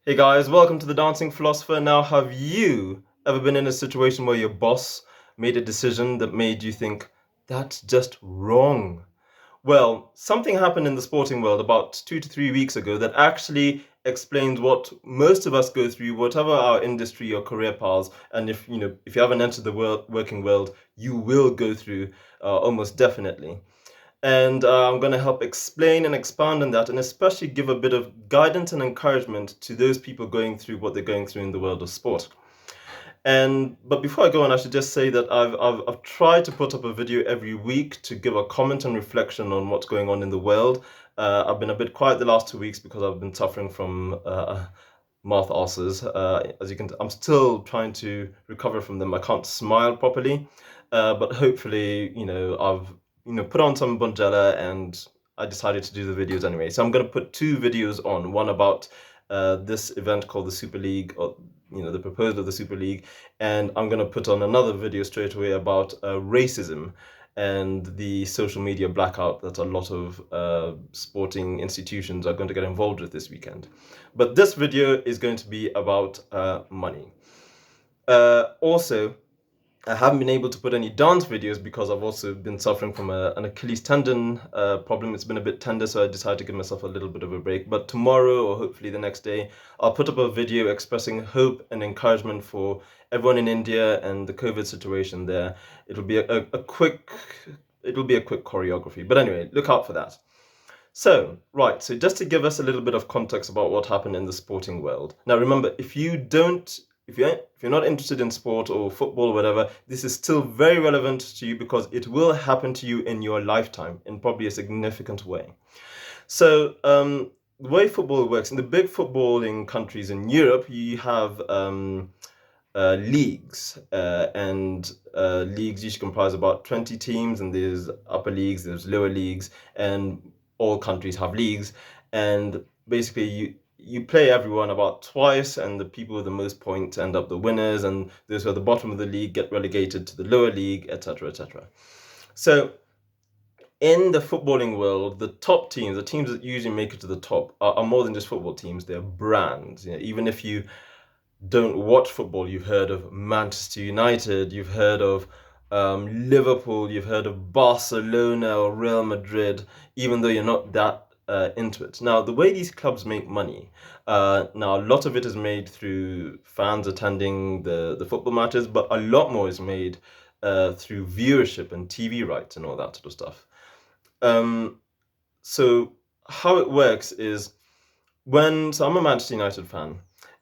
Hey guys, welcome to the Dancing Philosopher. Now, have you ever been in a situation where your boss made a decision that made you think, that's just wrong? Well, something happened in the sporting world about 2 to 3 weeks ago that actually explains what most of us go through, whatever our industry or career paths, and if you haven't entered the working world, you will go through almost definitely. And I'm going to help explain and expand on that, and especially give a bit of guidance and encouragement to those people going through what they're going through in the world of sport. But before I go on, I should just say that I've tried to put up a video every week to give a comment and reflection on what's going on in the world. I've been a bit quiet the last 2 weeks because I've been suffering from mouth ulcers. As you can, I'm still trying to recover from them. I can't smile properly, but hopefully, I've put on some Bonjela and I decided to do the videos anyway. So I'm going to put two videos on. One about this event called the Super League, or the proposal of the Super League, and I'm going to put on another video straight away about racism and the social media blackout that a lot of sporting institutions are going to get involved with this weekend. But this video is going to be about money. Also, I haven't been able to put any dance videos because I've also been suffering from an Achilles tendon problem. It's been a bit tender, so I decided to give myself a little bit of a break. But tomorrow, or hopefully the next day, I'll put up a video expressing hope and encouragement for everyone in India and the COVID situation there. It'll be a quick choreography. But anyway, look out for that. So, right, so just to give us a little bit of context about what happened in the sporting world. Now, remember, if you're not interested in sport or football or whatever, this is still very relevant to you because it will happen to you in your lifetime in probably a significant way. So, the way football works in the big footballing countries in Europe, you have leagues, and leagues usually comprise about 20 teams, and there's upper leagues, there's lower leagues, and all countries have leagues, and basically you play everyone about twice, and the people with the most points end up the winners, and those who are at the bottom of the league get relegated to the lower league, etc., etc. So in the footballing world, the top teams, the teams that usually make it to the top, are more than just football teams. They're brands. Even if you don't watch football, you've heard of Manchester United, you've heard of Liverpool, you've heard of Barcelona or Real Madrid, even though you're not that into it. Now, the way these clubs make money, now a lot of it is made through fans attending the football matches, but a lot more is made through viewership and TV rights and all that sort of stuff. So how it works is so I'm a Manchester United fan,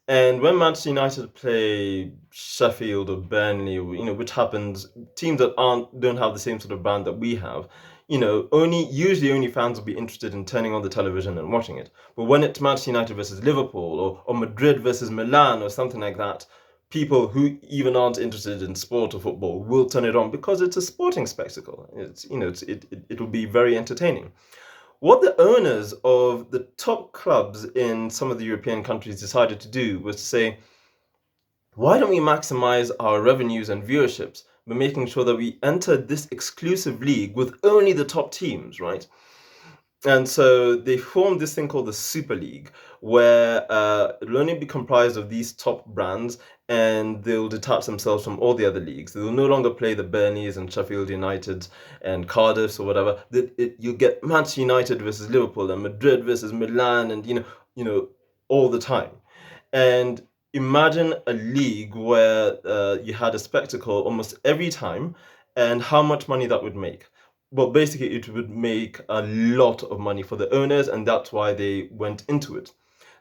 and when Manchester United play Sheffield or Burnley, which happens, teams that don't have the same sort of brand that we have, only fans will be interested in turning on the television and watching it. But when it's Manchester United versus Liverpool or Madrid versus Milan or something like that, people who even aren't interested in sport or football will turn it on because it's a sporting spectacle. It will be very entertaining. What the owners of the top clubs in some of the European countries decided to do was to say, why don't we maximize our revenues and viewerships by making sure that we enter this exclusive league with only the top teams, right? And so they formed this thing called the Super League, where it'll only be comprised of these top brands, and they'll detach themselves from all the other leagues. They'll no longer play the Burnleys and Sheffield United and Cardiffs or whatever. You'll get Manchester United versus Liverpool and Madrid versus Milan, and all the time. And imagine a league where you had a spectacle almost every time, and how much money that would make. Well, basically, it would make a lot of money for the owners, and that's why they went into it.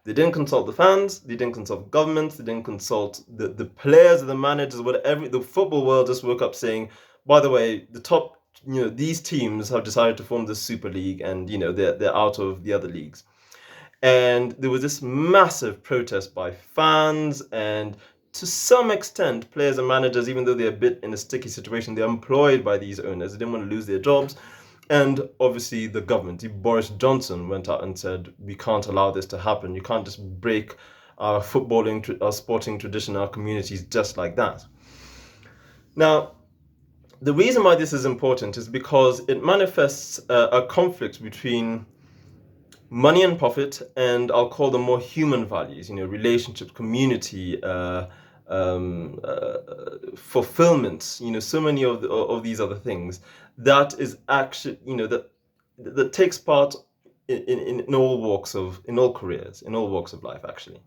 They didn't consult the fans, they didn't consult governments, they didn't consult the players, the managers, whatever. The football world just woke up saying, by the way, the top, these teams have decided to form the Super League, and they're out of the other leagues. And there was this massive protest by fans, and to some extent, players and managers, even though they're a bit in a sticky situation, they're employed by these owners. They didn't want to lose their jobs. And obviously, the government, Boris Johnson, went out and said, we can't allow this to happen. You can't just break our our sporting tradition, our communities just like that. Now, the reason why this is important is because it manifests a conflict between money and profit, and I'll call them more human values, relationship, community, fulfillment, so many of these other things, that is actually, that takes part in all in all careers, in all walks of life, actually.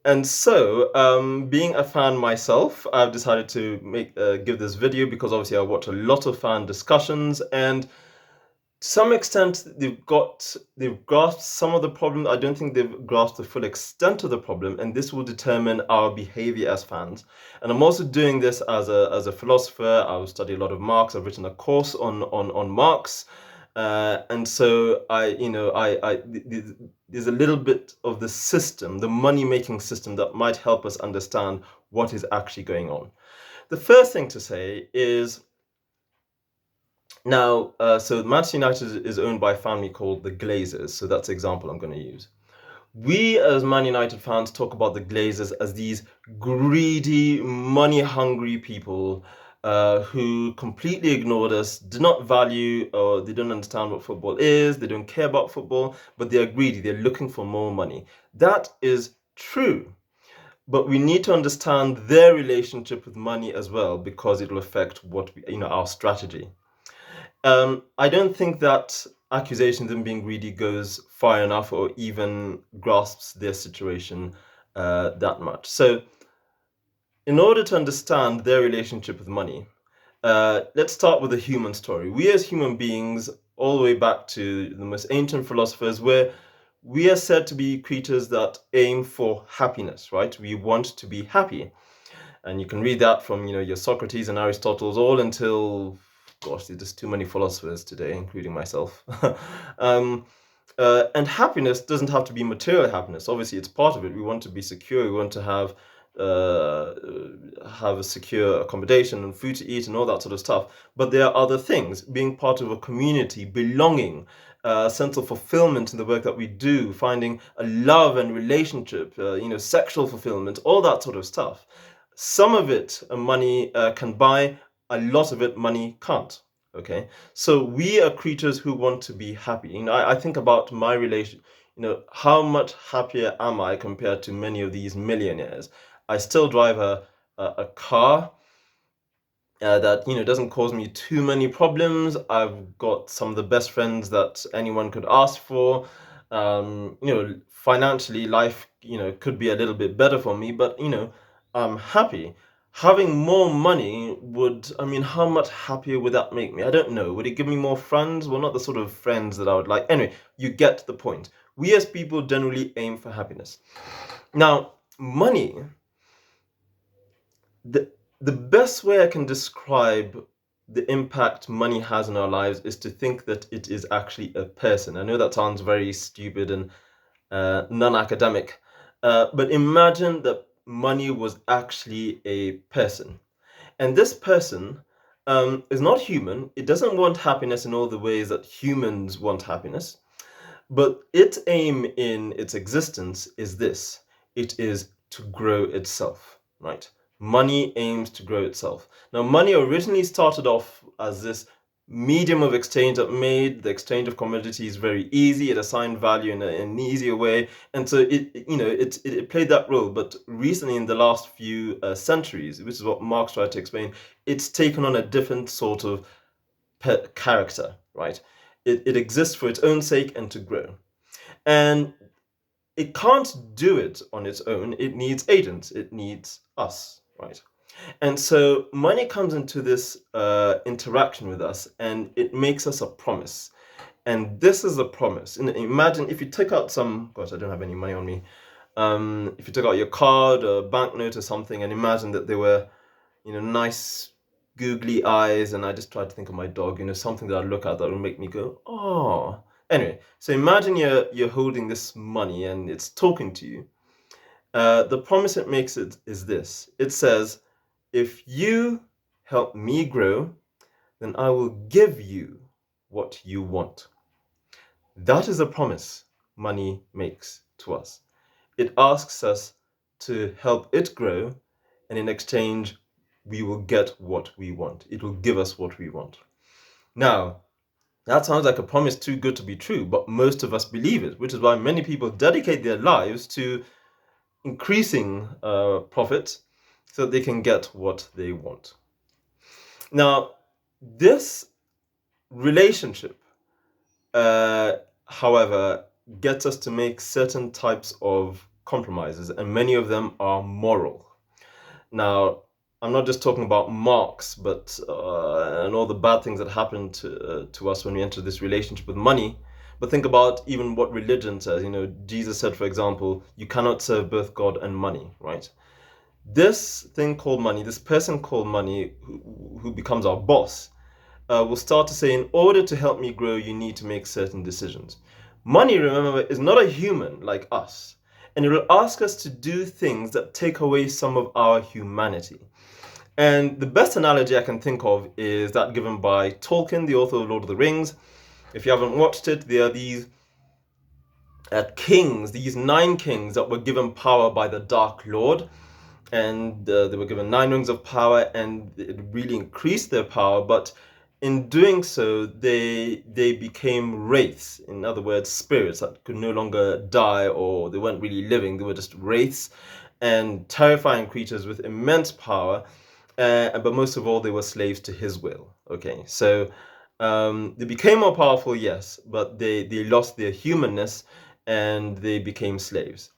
And so, being a fan myself, I've decided to give this video because obviously I watch a lot of fan discussions, and to some extent they've grasped some of the problem. I don't think they've grasped the full extent of the problem, and this will determine our behavior as fans. And I'm also doing this as a philosopher. I've studied a lot of Marx. I've written a course on Marx, and so there's a little bit of the system, the money making system, that might help us understand what is actually going on. The first thing to say is, now, so Manchester United is owned by a family called the Glazers, so that's the example I'm going to use. We as Man United fans talk about the Glazers as these greedy, money-hungry people who completely ignored us, do not value, or they don't understand what football is, they don't care about football, but they are greedy, they're looking for more money. That is true, but we need to understand their relationship with money as well, because it will affect our strategy. I don't think that accusation of them being greedy goes far enough or even grasps their situation that much. So, in order to understand their relationship with money, let's start with a human story. We as human beings, all the way back to the most ancient philosophers, where we are said to be creatures that aim for happiness, right? We want to be happy. And you can read that from, your Socrates and Aristotle's, all until, gosh, there's just too many philosophers today, including myself. um, and happiness doesn't have to be material happiness. Obviously, it's part of it. We want to be secure. We want to have a secure accommodation and food to eat and all that sort of stuff. But there are other things: being part of a community, belonging, a sense of fulfillment in the work that we do, finding a love and relationship, sexual fulfillment, all that sort of stuff. Some of it money can buy, a lot of it money can't. Okay, so we are creatures who want to be happy. I think about my relation. How much happier am I compared to many of these millionaires? I still drive a car that doesn't cause me too many problems. I've got some of the best friends that anyone could ask for. Financially, life could be a little bit better for me, but I'm happy. Having more money would, how much happier would that make me? I don't know. Would it give me more friends? Well, not the sort of friends that I would like. Anyway, you get the point. We as people generally aim for happiness. Now, money, the the best way I can describe the impact money has in our lives is to think that it is actually a person. I know that sounds very stupid and non-academic, but imagine that money was actually a person. And this person is not human. It doesn't want happiness in all the ways that humans want happiness. But its aim in its existence is this: it is to grow itself, right? Money aims to grow itself. Now, money originally started off as this medium of exchange that made the exchange of commodities very easy. It assigned value in an easier way, and so it played that role. But recently, in the last few centuries, which is what Marx tried to explain, it's taken on a different sort of character, right? It exists for its own sake and to grow. And it can't do it on its own. It needs agents. It needs us, right? And so money comes into this interaction with us, and it makes us a promise. And this is a promise. And imagine if you took out some, gosh, I don't have any money on me. If you took out your card, a banknote or something, and imagine that there were, nice googly eyes, and I just tried to think of my dog, something that I look at that will make me go, oh. Anyway, so imagine you're holding this money and it's talking to you. The promise it makes is this. It says, if you help me grow, then I will give you what you want. That is a promise money makes to us. It asks us to help it grow, and in exchange, we will get what we want. It will give us what we want. Now, That sounds like a promise too good to be true, but most of us believe it, which is why many people dedicate their lives to increasing profits so that they can get what they want. Now, this relationship, however, gets us to make certain types of compromises, and many of them are moral. Now, I'm not just talking about Marx, but and all the bad things that happen to us when we enter this relationship with money. But think about even what religion says. Jesus said, for example, you cannot serve both God and money, right? This thing called money, this person called money, who becomes our boss, will start to say, in order to help me grow, you need to make certain decisions. Money, remember, is not a human like us, and it will ask us to do things that take away some of our humanity. And the best analogy I can think of is that given by Tolkien, the author of Lord of the Rings. If you haven't watched it, there are these kings, these 9 kings that were given power by the Dark Lord, and they were given 9 rings of power, and it really increased their power. But in doing so, they became wraiths. In other words, spirits that could no longer die, or they weren't really living. They were just wraiths and terrifying creatures with immense power. But most of all, they were slaves to his will. Okay, so they became more powerful, yes, but they lost their humanness and they became slaves.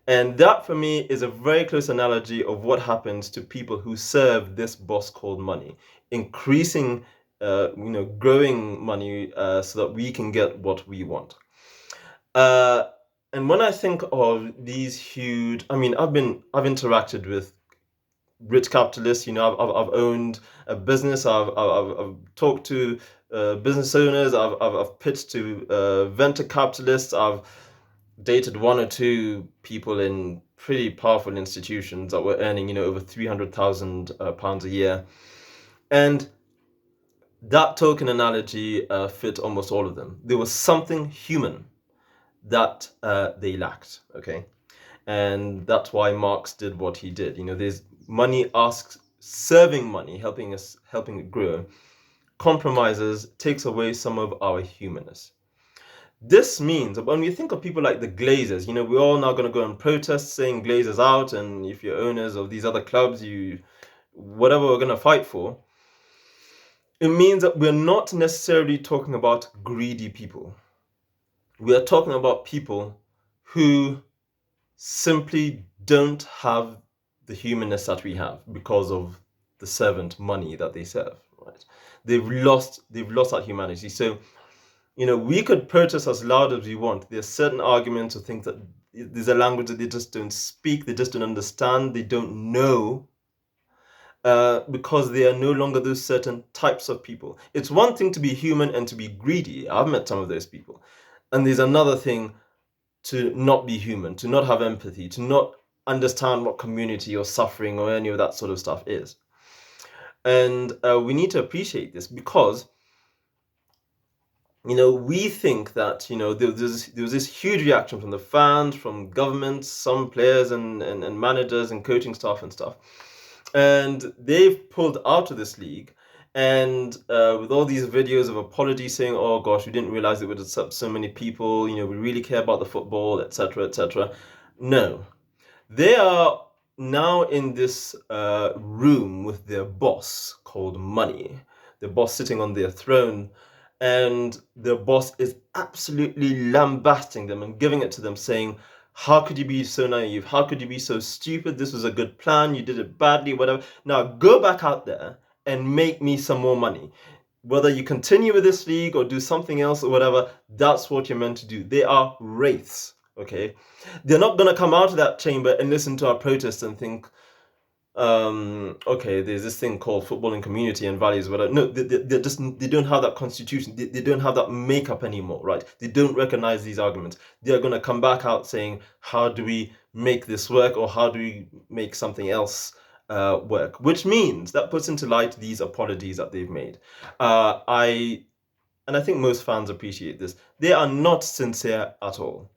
And that, for me, is a very close analogy of what happens to people who serve this boss called money, increasing, growing money so that we can get what we want. And when I think of these huge, I've interacted with rich capitalists. I've owned a business. I've talked to business owners. I've pitched to venture capitalists. I've dated 1 or 2 people in pretty powerful institutions that were earning, over £300,000 a year. And that token analogy fit almost all of them. There was something human that they lacked, okay? And that's why Marx did what he did. There's money asks, serving money, helping it grow, compromises, takes away some of our humanness. This means when we think of people like the Glazers, we're all now going to go and protest saying Glazers out, and if you're owners of these other clubs, whatever we're going to fight for, it means that we're not necessarily talking about greedy people. We are talking about people who simply don't have the humanness that we have because of the servant money that they serve, right? They've lost that humanity. So, we could protest as loud as we want. There's certain arguments or things that there's a language that they just don't speak, they just don't understand, they don't know, because they are no longer those certain types of people. It's one thing to be human and to be greedy. I've met some of those people. And there's another thing to not be human, to not have empathy, to not understand what community or suffering or any of that sort of stuff is. And we need to appreciate this because, we think that, there was this huge reaction from the fans, from governments, some players and managers and coaching staff and stuff. And they've pulled out of this league. And with all these videos of apologies saying, oh gosh, we didn't realize it would upset so many people, we really care about the football, etc., etc. No. They are now in this room with their boss called money, their boss sitting on their throne, and their boss is absolutely lambasting them and giving it to them, saying, how could you be so naive? How could you be so stupid? This was a good plan. You did it badly, whatever. Now go back out there and make me some more money. Whether you continue with this league or do something else or whatever, that's what you're meant to do. They are wraiths, okay? They're not going to come out of that chamber and listen to our protests and think, okay, there's this thing called football and community and values, whatever. No, they don't have that constitution. They don't have that makeup anymore, right? They don't recognize these arguments. They're going to come back out saying, how do we make this work, or how do we make something else work? Which means that puts into light these apologies that they've made. I think most fans appreciate this. They are not sincere at all.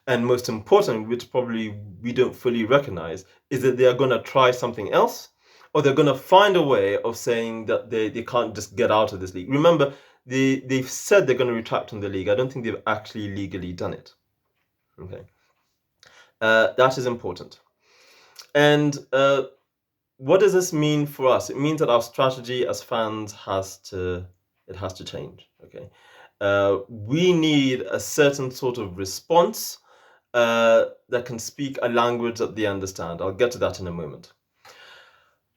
And most important, which probably we don't fully recognize, is that they are going to try something else, or they're going to find a way of saying that they can't just get out of this league. Remember, they've said they're going to retract from the league. I don't think they've actually legally done it. Okay, that is important. And what does this mean for us? It means that our strategy as fans has to change. Okay, we need a certain sort of response that can speak a language that they understand. I'll get to that in a moment.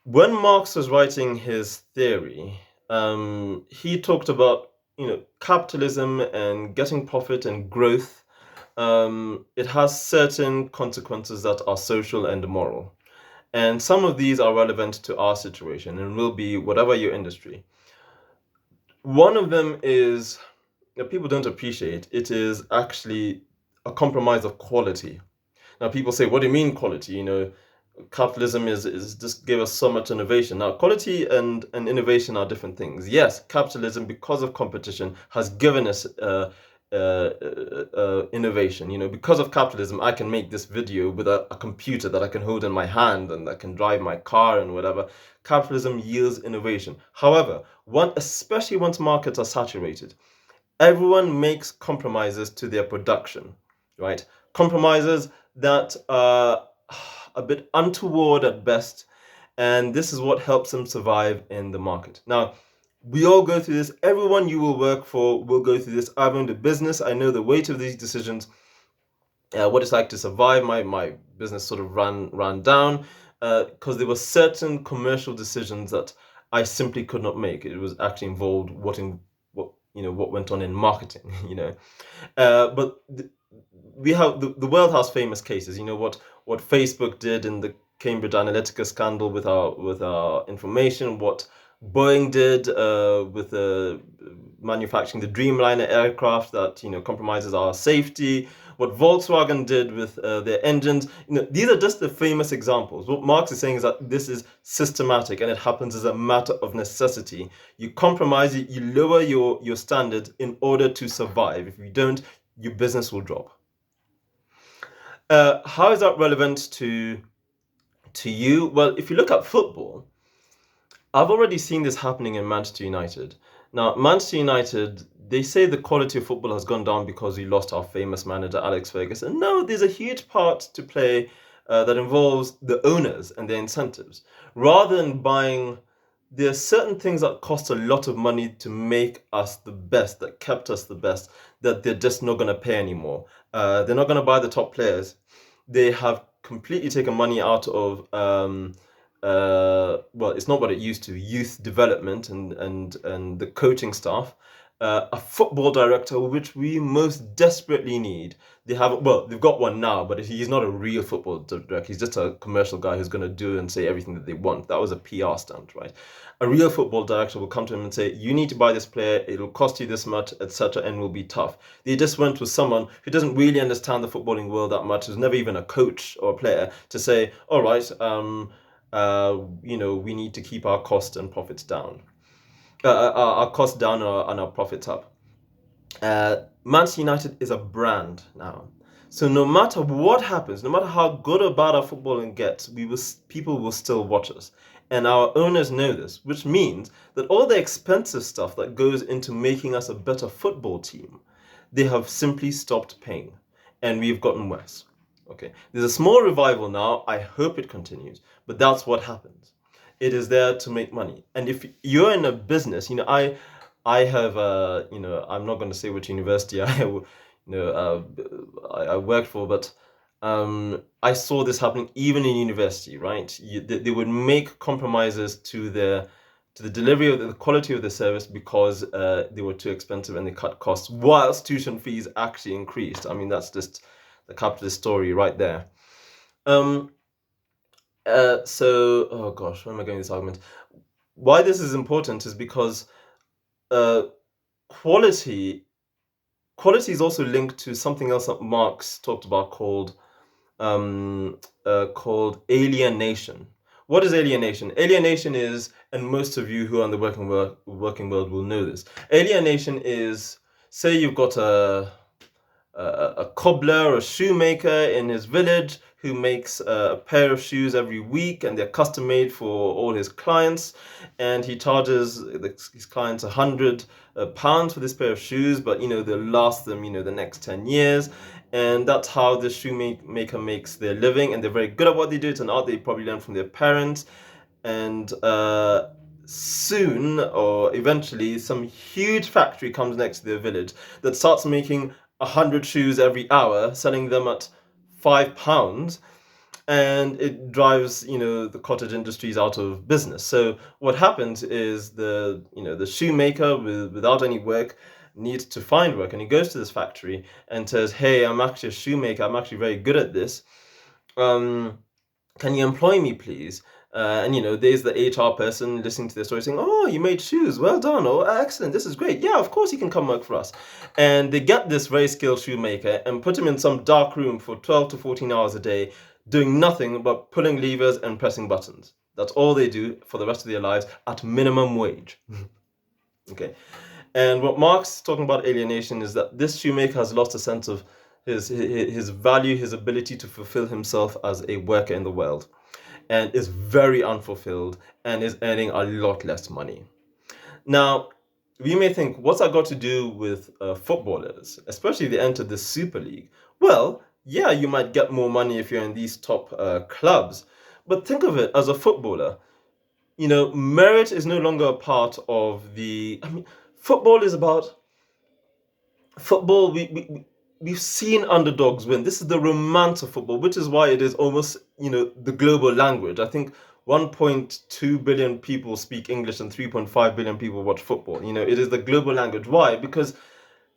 When Marx was writing his theory, he talked about capitalism and getting profit and growth. It has certain consequences that are social and moral. And some of these are relevant to our situation and will be whatever your industry. One of them is that people don't appreciate. It is actually a compromise of quality. Now, people say, what do you mean quality? Capitalism is just give us so much innovation. Now, quality and innovation are different things. Yes, capitalism, because of competition, has given us innovation. Because of capitalism, I can make this video with a computer that I can hold in my hand and that can drive my car and whatever. Capitalism yields innovation. However, especially once markets are saturated, everyone makes compromises to their production, right? Compromises that are a bit untoward at best, and this is what helps them survive in the market. Now, we all go through this. Everyone you will work for will go through this. I've owned a business. I know the weight of these decisions, what it's like to survive. My business sort of ran down because there were certain commercial decisions that I simply could not make. It was actually involved what went on in marketing. But the world has famous cases. What Facebook did in the Cambridge Analytica scandal with our information, what Boeing did with manufacturing the Dreamliner aircraft that compromises our safety, what Volkswagen did with their engines. These are just the famous examples. What Marx is saying is that this is systematic and it happens as a matter of necessity. You compromise it, you lower your standards in order to survive. If you don't, your business will drop. How is that relevant to you? Well, if you look at football, I've already seen this happening in Manchester United. Now, Manchester United, they say the quality of football has gone down because we lost our famous manager, Alex Ferguson. No, there's a huge part to play that involves the owners and their incentives. Rather than buying, there are certain things that cost a lot of money to make us the best, that kept us the best, that they're just not going to pay anymore. They're not going to buy the top players. They have completely taken money out of well, it's not what it used to, youth development and the coaching staff, a football director, which we most desperately need. They've got one now, but he's not a real football director. He's just a commercial guy who's going to do and say everything that they want. That was a PR stunt, right? A real football director will come to him and say, you need to buy this player, it'll cost you this much, etc., and will be tough. They just went with someone who doesn't really understand the footballing world that much, who's never even a coach or a player, to say, all right, we need to keep our costs and profits down, our costs down and our profits up. Manchester United is a brand now, so no matter what happens, no matter how good or bad our footballing gets, people will still watch us, and our owners know this, which means that all the expensive stuff that goes into making us a better football team, they have simply stopped paying, and we've gotten worse. Okay, there's a small revival now. I hope it continues, but that's what happens. It is there to make money, and if you're in a business, I have I'm not going to say which university I worked for, but I saw this happening even in university, right? They would make compromises to the delivery of the quality of the service because they were too expensive and they cut costs, whilst tuition fees actually increased. I mean, that's just the capitalist story right there. Oh gosh, where am I going with this argument? Why this is important is because quality is also linked to something else that Marx talked about called alienation. What is alienation? Alienation is, and most of you who are in the working world will know this. Alienation is, say you've got a cobbler or shoemaker in his village who makes a pair of shoes every week, and they're custom made for all his clients, and he charges his clients £100 for this pair of shoes, but they'll last them the next 10 years. And that's how the shoemaker makes their living, and they're very good at what they do. It's an art they probably learned from their parents. And soon or eventually some huge factory comes next to their village that starts making 100 shoes every hour, selling them at £5, and it drives the cottage industries out of business. So what happens is the shoemaker without any work needs to find work, and he goes to this factory and says, hey, I'm actually a shoemaker, I'm actually very good at this, can you employ me, please? And there's the HR person listening to the story saying, oh, you made shoes, well done, oh, excellent, this is great, yeah, of course you can come work for us. And they get this very skilled shoemaker and put him in some dark room for 12 to 14 hours a day, doing nothing but pulling levers and pressing buttons. That's all they do for the rest of their lives at minimum wage. Okay. And what Marx is talking about alienation is that this shoemaker has lost a sense of his value, his ability to fulfill himself as a worker in the world, and is very unfulfilled and is earning a lot less money. Now, we may think, what's that got to do with footballers, especially if they enter the Super League? Well, yeah, you might get more money if you're in these top clubs, but think of it as a footballer. Merit is no longer a part of the. Football is about football. We've seen underdogs win. This is the romance of football, which is why it is almost the global language. I think 1.2 billion people speak English and 3.5 billion people watch football. It is the global language. Why? Because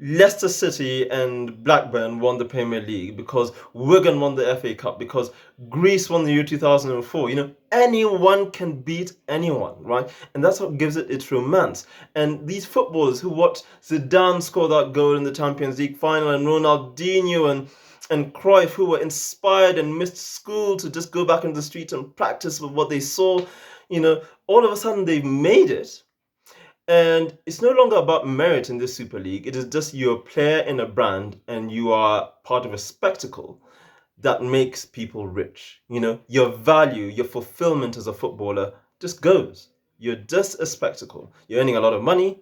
Leicester City and Blackburn won the Premier League, because Wigan won the FA Cup, because Greece won the Euro 2004. Anyone can beat anyone, right? And that's what gives it its romance. And these footballers who watch Zidane score that goal in the Champions League final, and Ronaldinho and Cruyff, who were inspired and missed school to just go back into the streets and practice with what they saw, all of a sudden they've made it. And it's no longer about merit in this Super League. It is just you're a player in a brand and you are part of a spectacle that makes people rich. Your value, your fulfillment as a footballer just goes. You're just a spectacle. You're earning a lot of money.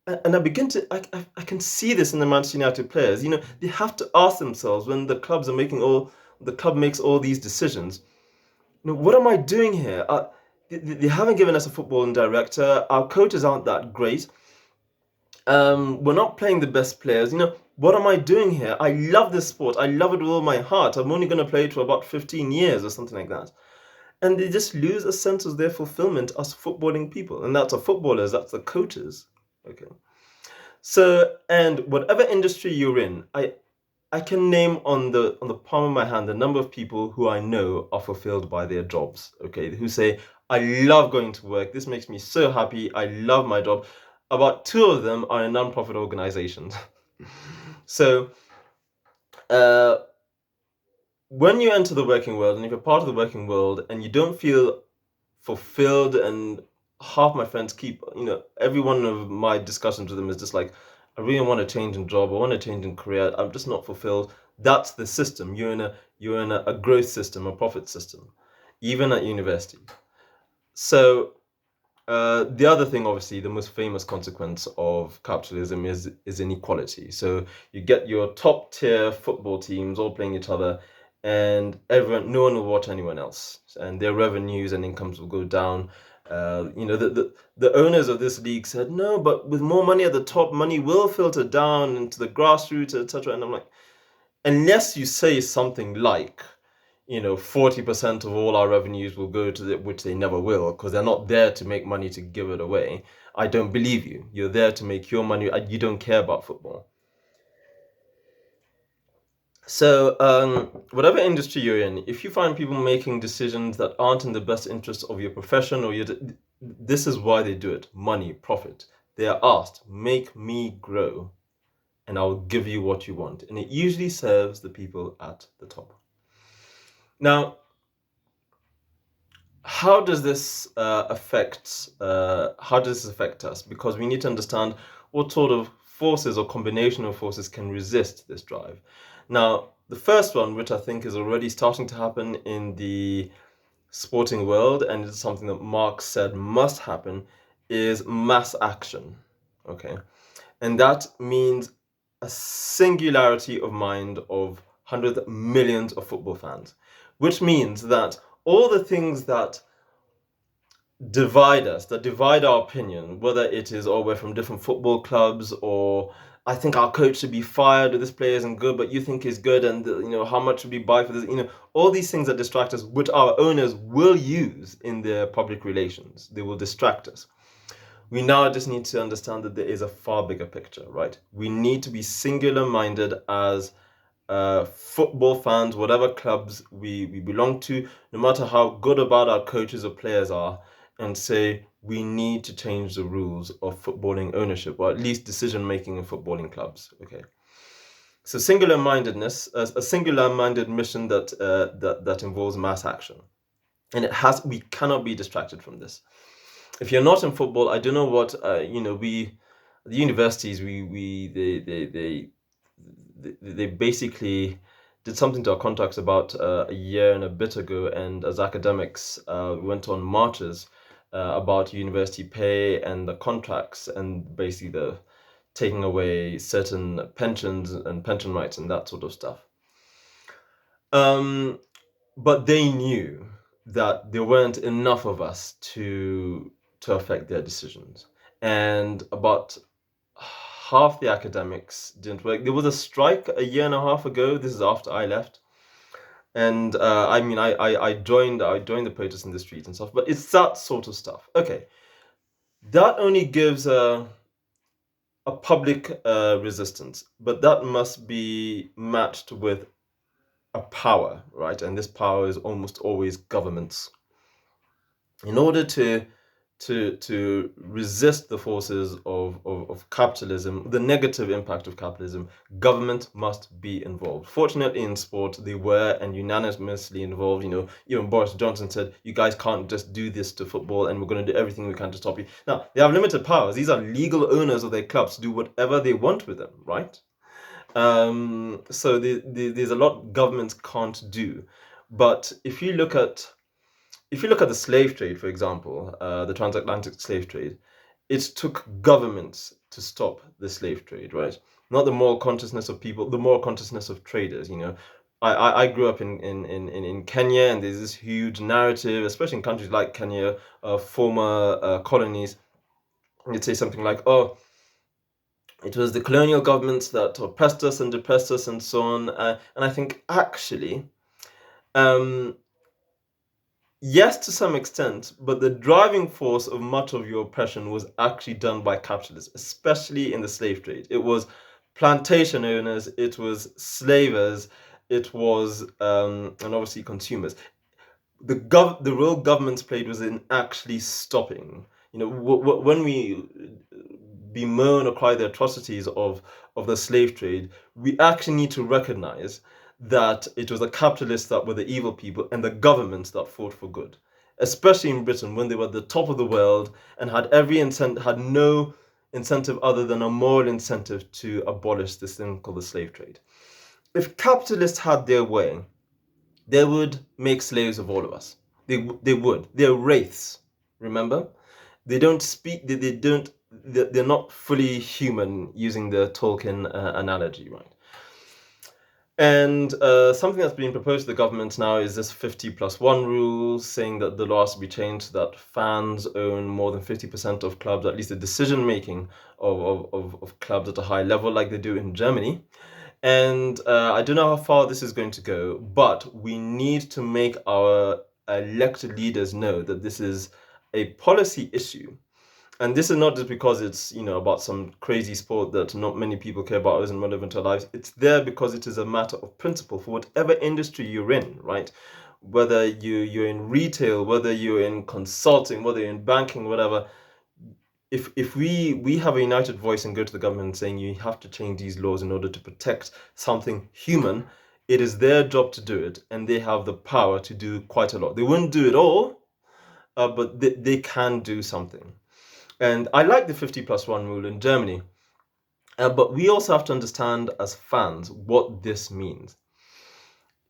And I can see this in the Manchester United players. They have to ask themselves when the club makes all these decisions. What am I doing here? They haven't given us a footballing director. Our coaches aren't that great. We're not playing the best players. What am I doing here? I love this sport. I love it with all my heart. I'm only going to play it for about 15 years or something like that. And they just lose a sense of their fulfillment as footballing people. And that's the footballers, that's the coaches. Okay. So, and whatever industry you're in, I can name on the palm of my hand the number of people who I know are fulfilled by their jobs, okay, who say, I love going to work, this makes me so happy, I love my job. About 2 of them are in non-profit organizations. So when you enter the working world, and if you're part of the working world and you don't feel fulfilled, and half my friends keep, every one of my discussions with them is just like, I really want to change in job, I want to change in career, I'm just not fulfilled. That's the system. You're in a growth system, a profit system, even at university. So the other thing, obviously, the most famous consequence of capitalism is inequality. So you get your top tier football teams all playing each other, and no one will watch anyone else, and their revenues and incomes will go down. The owners of this league said, no, but with more money at the top, money will filter down into the grassroots, etc. And I'm like, unless you say something like, 40% of all our revenues will go to which they never will, because they're not there to make money to give it away, I don't believe you. You're there to make your money. You don't care about football. So whatever industry you're in, if you find people making decisions that aren't in the best interest of your profession, this is why they do it. Money, profit. They are asked, make me grow, and I'll give you what you want. And it usually serves the people at the top. Now, how does this affect us? Because we need to understand what sort of forces or combination of forces can resist this drive. Now, The first one, which I think is already starting to happen in the sporting world, and it's something that Marx said must happen, is mass action. Okay. And that means a singularity of mind of hundreds of millions of football fans, which means that all the things that divide us, that divide our opinion, whether it is, oh, we're from different football clubs, or I think our coach should be fired, or this player isn't good, but you think he's good, and how much should we buy for this? All these things that distract us, which our owners will use in their public relations. They will distract us. We now just need to understand that there is a far bigger picture, right? We need to be singular minded as football fans, whatever clubs we belong to, no matter how good or bad our coaches or players are, and say we need to change the rules of footballing ownership, or at least decision making in footballing clubs. Okay. So singular mindedness, a singular minded mission that involves mass action. And we cannot be distracted from this. If you're not in football, I don't know what the universities they basically did something to our contracts about a year and a bit ago, and as academics, we went on marches about university pay and the contracts, and basically the taking away certain pensions and pension rights and that sort of stuff. But they knew that there weren't enough of us to affect their decisions, and about half the academics didn't work. There was a strike a year and a half ago. This is after I left, and I joined the protest in the streets and stuff. But it's that sort of stuff. Okay, that only gives a public resistance, but that must be matched with a power, right? And this power is almost always governments. In order to resist the forces of capitalism, the negative impact of capitalism, government must be involved. Fortunately, in sport, they were and unanimously involved. Even Boris Johnson said, you guys can't just do this to football, and we're going to do everything we can to stop you. Now, they have limited powers. These are legal owners of their clubs to do whatever they want with them, right? So there's a lot governments can't do. But if you look at the slave trade, for example, the transatlantic slave trade, it took governments to stop the slave trade, right? Not the moral consciousness of people, the moral consciousness of traders. I grew up in Kenya, and there's this huge narrative, especially in countries like Kenya, former colonies. You'd say something like, "Oh, it was the colonial governments that oppressed us and depressed us, and so on." And I think actually, um, yes, to some extent, but the driving force of much of your oppression was actually done by capitalists, especially in the slave trade. It was plantation owners, it was slavers, it was, and obviously consumers. The role governments played was in actually stopping. When we bemoan or cry the atrocities of the slave trade, we actually need to recognize that it was the capitalists that were the evil people and the governments that fought for good, especially in Britain when they were at the top of the world and had no incentive other than a moral incentive to abolish this thing called the slave trade. If capitalists had their way, they would make slaves of all of us. They would. They're wraiths, remember? They don't speak, they don't, they're not fully human, using the Tolkien analogy, right? And something that's being proposed to the government now is this 50+1 rule, saying that the law has to be changed so that fans own more than 50% of clubs, at least the decision making of clubs at a high level, like they do in Germany. And I don't know how far this is going to go, but we need to make our elected leaders know that this is a policy issue. And this is not just because it's about some crazy sport that not many people care about or isn't relevant to our lives. It's there because it is a matter of principle for whatever industry you're in, right? Whether you're in retail, whether you're in consulting, whether you're in banking, whatever. If we have a united voice and go to the government saying you have to change these laws in order to protect something human, it is their job to do it, and they have the power to do quite a lot. They wouldn't do it all, but they can do something. And I like the 50+1 rule in Germany. But we also have to understand as fans what this means.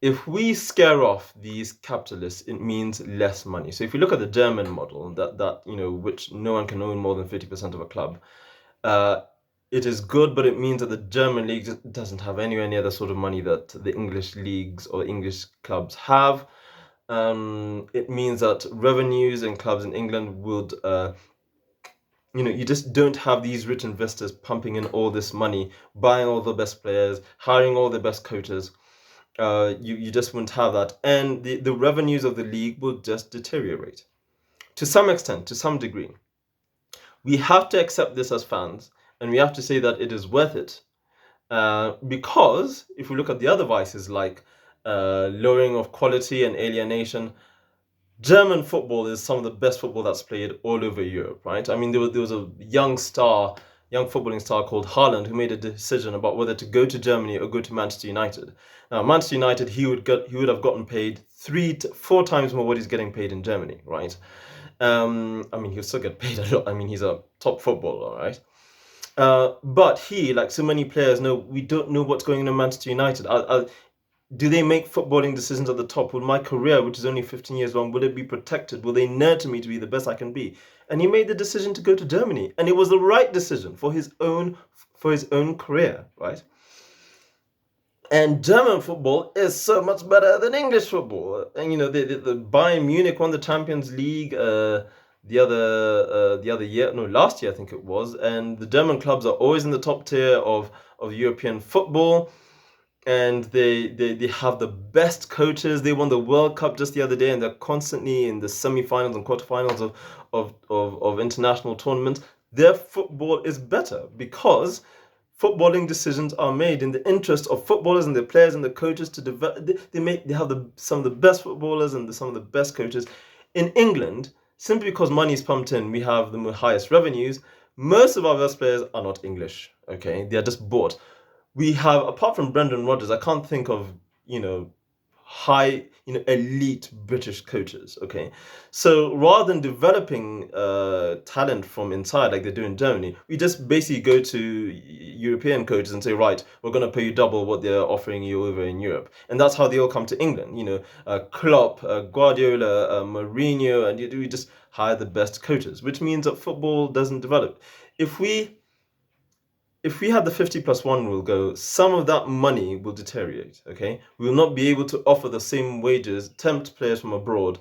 if we scare off these capitalists, it means less money. So if you look at the German model, that which no one can own more than 50% of a club, uh, it is good, but it means that the German league doesn't have anywhere near the sort of money that the English leagues or English clubs have. It means that revenues in clubs in England would, you just don't have these rich investors pumping in all this money, buying all the best players, hiring all the best coaches. You just wouldn't have that, and the revenues of the league will just deteriorate to some extent, to some degree. We have to accept this as fans, and we have to say that it is worth it, because if we look at the other vices like lowering of quality and alienation, German football is some of the best football that's played all over Europe, right? I mean, there was a young footballing star called Haaland who made a decision about whether to go to Germany or go to Manchester United. Now, Manchester United, he would have gotten paid 3 to 4 times more what he's getting paid in Germany, right? I mean, he'll still get paid a lot. I mean, he's a top footballer, right? But he, like so many players, know we don't know what's going on in Manchester United. Do they make footballing decisions at the top? Will my career, which is only 15 years long, will it be protected? Will they nurture me to be the best I can be? And he made the decision to go to Germany, and it was the right decision for his own career, right? And German football is so much better than English football. And the Bayern Munich won the Champions League the other year, no, last year I think it was. And the German clubs are always in the top tier of European football, and they have the best coaches. They won the World Cup just the other day, and they're constantly in the semi-finals and quarterfinals of international tournaments. Their football is better because footballing decisions are made in the interest of footballers and the players and the coaches to develop. They have some of the best footballers and some of the best coaches. In England, simply because money is pumped in, we have the highest revenues. Most of our best players are not English. Okay, they are just bought. We have, apart from Brendan Rodgers, I can't think of high, elite British coaches. Okay, so rather than developing talent from inside like they do in Germany, we just basically go to European coaches and say, right, we're going to pay you double what they're offering you over in Europe, and that's how they all come to England. Klopp, Guardiola, Mourinho, and we just hire the best coaches, which means that football doesn't develop. If we had the 50+1 rule go, some of that money will deteriorate, okay? We will not be able to offer the same wages, tempt players from abroad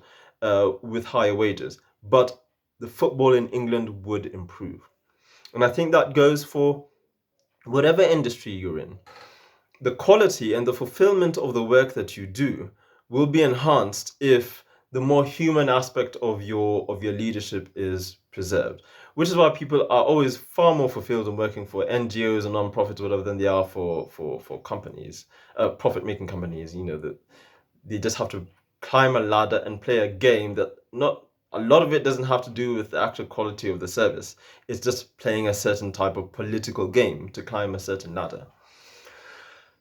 with higher wages, but the football in England would improve. And I think that goes for whatever industry you're in. The quality and the fulfillment of the work that you do will be enhanced if the more human aspect of your leadership is preserved, which is why people are always far more fulfilled in working for NGOs and non-profits or whatever than they are for companies, profit-making companies. That they just have to climb a ladder and play a game that not a lot of it doesn't have to do with the actual quality of the service. It's just playing a certain type of political game to climb a certain ladder.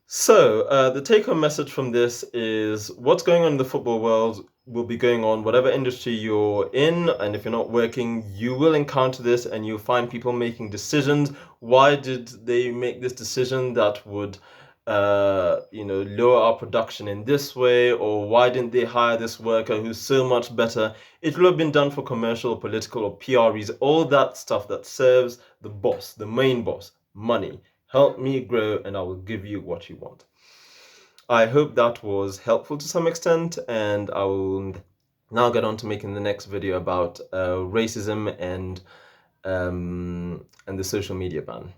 So, the take-home message from this is what's going on in the football world will be going on whatever industry you're in, and if you're not working, you will encounter this and you'll find people making decisions. Why did they make this decision that would, lower our production in this way? Or why didn't they hire this worker who's so much better? It will have been done for commercial, political, or PR reasons. All that stuff that serves the boss, the main boss, money. Help me grow and I will give you what you want. I hope that was helpful to some extent, and I will now get on to making the next video about racism and the social media ban.